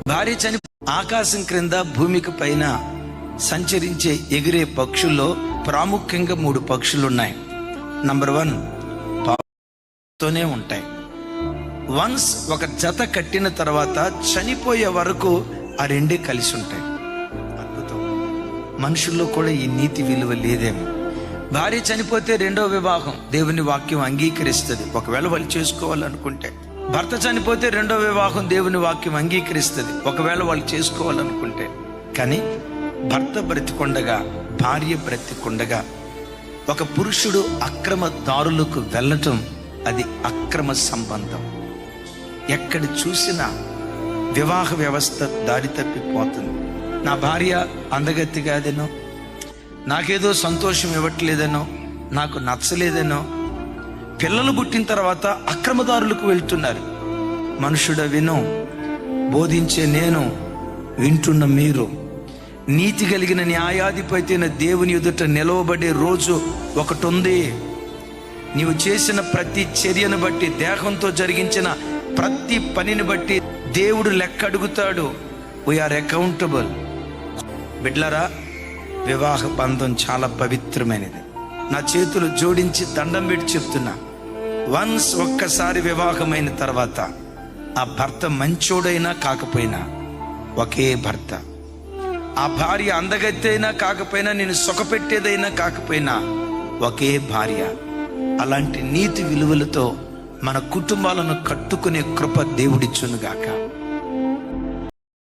భార్య చని ఆకాశం క్రింద భూమికి పైన సంచరించే ఎగిరే పక్షుల్లో ప్రాముఖ్యంగా 3 పక్షులు ఉన్నాయి. నంబర్ 1 తోనే ఉంటాయి. వన్స్ ఒక జత కట్టిన తర్వాత చనిపోయే వరకు ఆ రెండే కలిసి ఉంటాయి. అద్భుతం. మనుషుల్లో కూడా ఈ నీతి విలువ లేదేమో. భార్య చనిపోతే 2వ వివాహం దేవుని వాక్యం అంగీకరిస్తుంది, ఒకవేళ వాళ్ళు చేసుకోవాలనుకుంటే. భర్త చనిపోతే 2వ వివాహం దేవుని వాక్యం అంగీకరిస్తుంది, ఒకవేళ వాళ్ళు చేసుకోవాలనుకుంటే. కానీ భర్త బ్రతికొండగా, భార్య బ్రతికొండగా ఒక పురుషుడు అక్రమ దారులకు వెళ్ళటం అది అక్రమ సంబంధం. ఎక్కడ చూసినా వివాహ వ్యవస్థ దారి తప్పిపోతుంది. నా భార్య అందగత్తి కాదనో, నాకేదో సంతోషం ఇవ్వట్లేదనో, నాకు నచ్చలేదనో, పిల్లలు పుట్టిన తర్వాత అక్రమదారులకు వెళ్తున్నారు. మనుషుడ విను, బోధించే నేను, వింటున్న మీరు. నీతి కలిగిన న్యాయాధిపతి అయిన దేవుని ఎదుట నిలవబడే రోజు ఒకటి ఉంది. నీవు చేసిన ప్రతి చర్యను బట్టి, దేహంతో జరిగించిన ప్రతి పనిని బట్టి దేవుడు లెక్క అడుగుతాడు. We are accountable. బిడ్లరా, వివాహ బంధం చాలా పవిత్రమైనది. నా చేతులు జోడించి దండం పెట్టి చెప్తున్నా, వన్స్ ఒక్కసారి వివాహమైన తర్వాత ఆ భర్త మంచోడైనా కాకపోయినా ఒకే భర్త. ఆ భార్య అందగత్తైనా కాకపోయినా, నేను సుఖపెట్టేదైనా కాకపోయినా ఒకే భార్య. అలాంటి నీతి విలువలతో మన కుటుంబాలను కట్టుకునే కృప దేవుడిచ్చునుగాక.